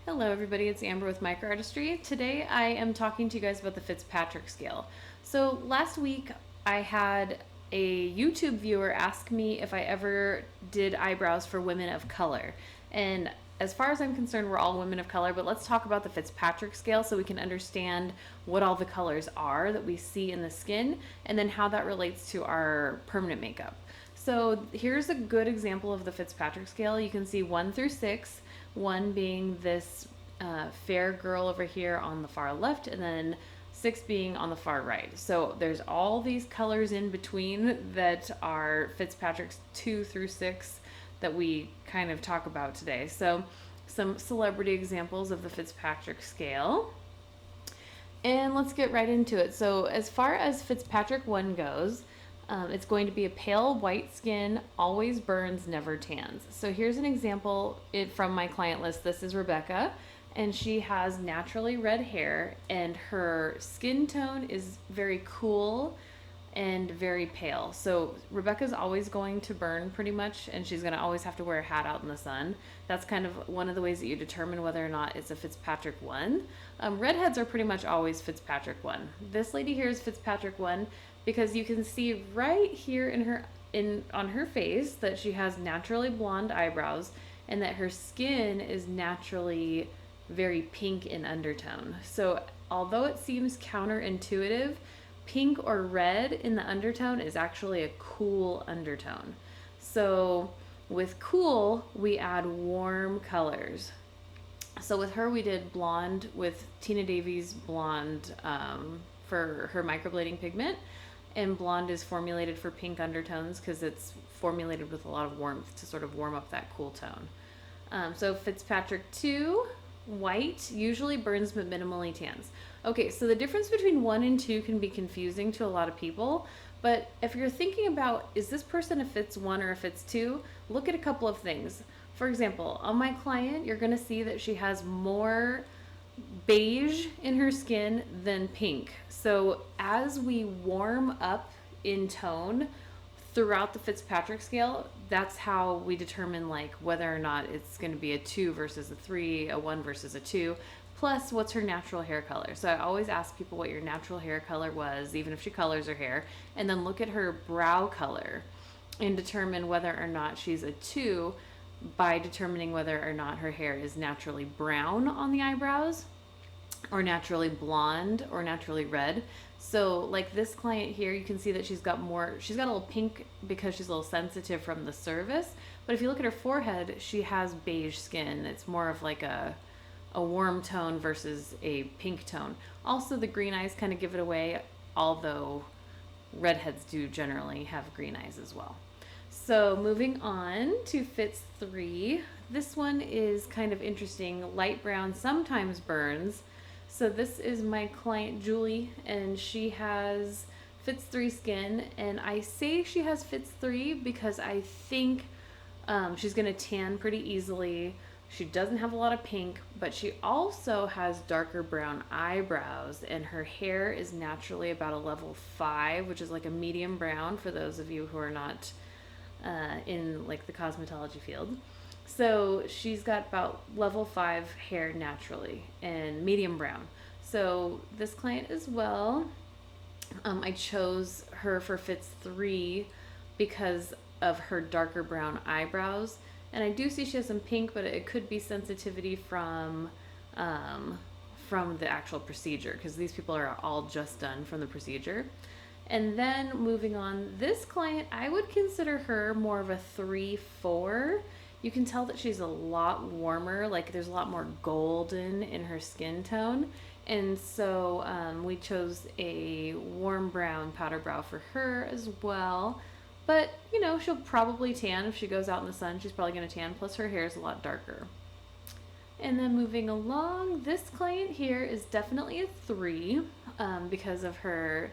Hello everybody, it's Amber with Artistry. Today I am talking to you guys about the Fitzpatrick scale. So last week I had a YouTube viewer ask me if I ever did eyebrows for women of color. And as far as I'm concerned, we're all women of color, but let's talk about the Fitzpatrick scale so we can understand what all the colors are that we see in the skin and then how that relates to our permanent makeup. So here's a good example of the Fitzpatrick scale. You can see 1 through 6, 1 being this fair girl over here on the far left, and then 6 being on the far right. So there's all these colors in between that are Fitzpatrick's 2 through 6 that we kind of talk about today. So some celebrity examples of the Fitzpatrick scale. And let's get right into it. So as far as Fitzpatrick 1 goes, it's going to be a pale white skin, always burns, never tans. So here's an example from my client list. This is Rebecca, and she has naturally red hair, and her skin tone is very cool and very pale. So Rebecca's always going to burn pretty much, and she's going to always have to wear a hat out in the sun. That's kind of one of the ways that you determine whether or not it's a Fitzpatrick 1. Redheads are pretty much always Fitzpatrick 1. This lady here is Fitzpatrick 1 because you can see right here on her face that she has naturally blonde eyebrows and that her skin is naturally very pink in undertone. So although it seems counterintuitive, pink or red in the undertone is actually a cool undertone. So with cool, we add warm colors. So with her, we did blonde with Tina Davies blonde for her microblading pigment. And blonde is formulated for pink undertones because it's formulated with a lot of warmth to sort of warm up that cool tone. So Fitzpatrick 2, white, usually burns but minimally tans. Okay, so the difference between 1 and 2 can be confusing to a lot of people, but if you're thinking about, is this person a Fitz 1 or a Fitz 2, look at a couple of things. For example, on my client, you're gonna see that she has more beige in her skin than pink. So as we warm up in tone throughout the Fitzpatrick scale, that's how we determine like whether or not it's going to be a 2 versus a 3, a 1 versus a 2, plus what's her natural hair color. So I always ask people what your natural hair color was, even if she colors her hair, and then look at her brow color and determine whether or not she's a 2 by determining whether or not her hair is naturally brown on the eyebrows or naturally blonde or naturally red. So like this client here, you can see that she's got a little pink because she's a little sensitive from the service. But if you look at her forehead, she has beige skin. It's more of like a warm tone versus a pink tone. Also, the green eyes kind of give it away, although redheads do generally have green eyes as well. So moving on to Fitz 3. This one is kind of interesting. Light brown sometimes burns. So this is my client Julie, and she has Fitz 3 skin, and I say she has Fitz 3 because I think she's gonna tan pretty easily. She doesn't have a lot of pink, but she also has darker brown eyebrows, and her hair is naturally about a level 5, which is like a medium brown for those of you who are not in like the cosmetology field. So she's got about level 5 hair naturally and medium brown. So this client as well, I chose her for Fitz 3 because of her darker brown eyebrows. And I do see she has some pink, but it could be sensitivity from the actual procedure because these people are all just done from the procedure. And then moving on, this client, I would consider her more of a 3-4. You can tell that she's a lot warmer, like there's a lot more golden in her skin tone. And so we chose a warm brown powder brow for her as well. But, you know, she'll probably tan if she goes out in the sun. She's probably going to tan, plus her hair is a lot darker. And then moving along, this client here is definitely a 3 because of her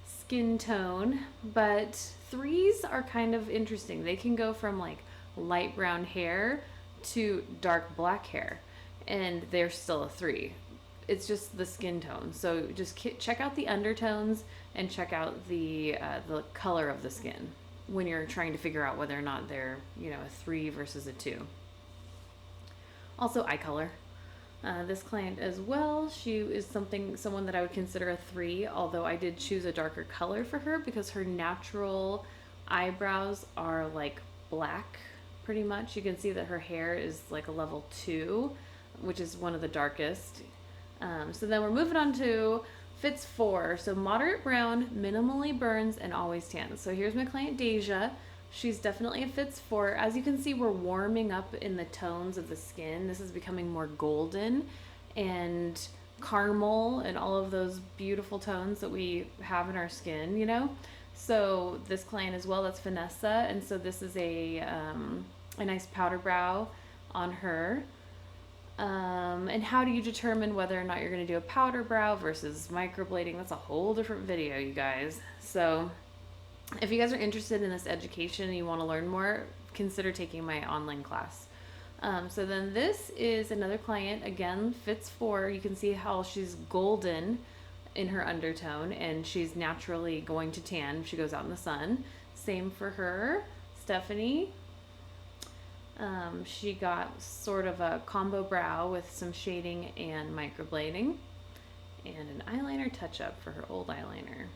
skin tone. But 3s are kind of interesting. They can go from like light brown hair to dark black hair, and they're still a 3. It's just the skin tone. So just check out the undertones and check out the color of the skin when you're trying to figure out whether or not they're, you know, a 3 versus a 2. Also eye color. This client as well, she is someone that I would consider a 3, although I did choose a darker color for her because her natural eyebrows are like black pretty much. You can see that her hair is like a level 2, which is one of the darkest. So then we're moving on to Fitz 4. So moderate brown, minimally burns, and always tans. So here's my client Deja. She's definitely a Fitz 4. As you can see, we're warming up in the tones of the skin. This is becoming more golden and caramel and all of those beautiful tones that we have in our skin, you know? So this client as well, that's Vanessa. And so this is a nice powder brow on her. And how do you determine whether or not you're going to do a powder brow versus microblading? That's a whole different video, you guys. So if you guys are interested in this education and you want to learn more, consider taking my online class. So then this is another client, again, Fitz 4. You can see how she's golden in her undertone, and she's naturally going to tan if she goes out in the sun. Same for her, Stephanie. She got sort of a combo brow with some shading and microblading, and an eyeliner touch-up for her old eyeliner.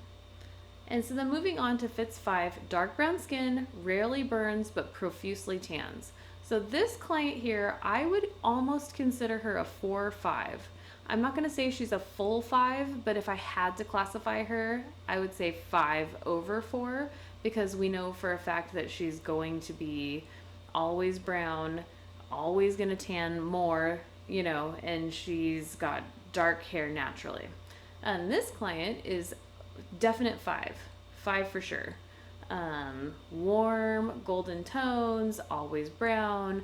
And so then moving on to Fitz 5, dark brown skin, rarely burns, but profusely tans. So this client here, I would almost consider her a 4 or 5. I'm not going to say she's a full 5, but if I had to classify her, I would say 5 over 4, because we know for a fact that she's going to be always brown, always going to tan more, you know, and she's got dark hair naturally. And this client is definite 5 for sure. Warm, golden tones, always brown,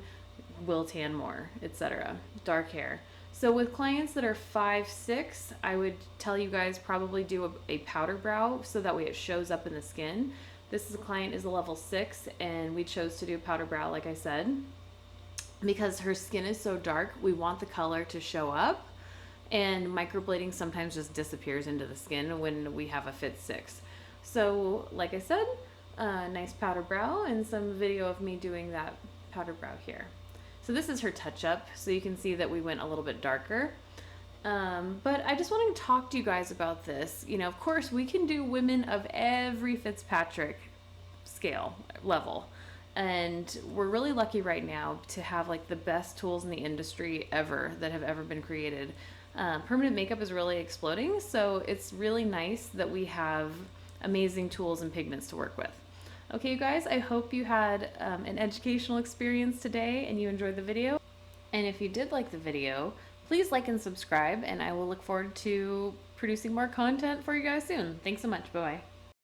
will tan more, etc. Dark hair. So with clients that are 5, 6, I would tell you guys probably do a powder brow so that way it shows up in the skin. This is a client is a level 6, and we chose to do powder brow, like I said, because her skin is so dark. We want the color to show up, and microblading sometimes just disappears into the skin when we have a Fitz 6. So like I said, nice powder brow and some video of me doing that powder brow here. So this is her touch-up, so you can see that we went a little bit darker. But I just wanted to talk to you guys about this. You know, of course, we can do women of every Fitzpatrick scale level. And we're really lucky right now to have like the best tools in the industry ever that have ever been created. Permanent makeup is really exploding, so it's really nice that we have amazing tools and pigments to work with. Okay, you guys, I hope you had an educational experience today and you enjoyed the video. And if you did like the video, please like and subscribe, and I will look forward to producing more content for you guys soon. Thanks so much. Bye-bye.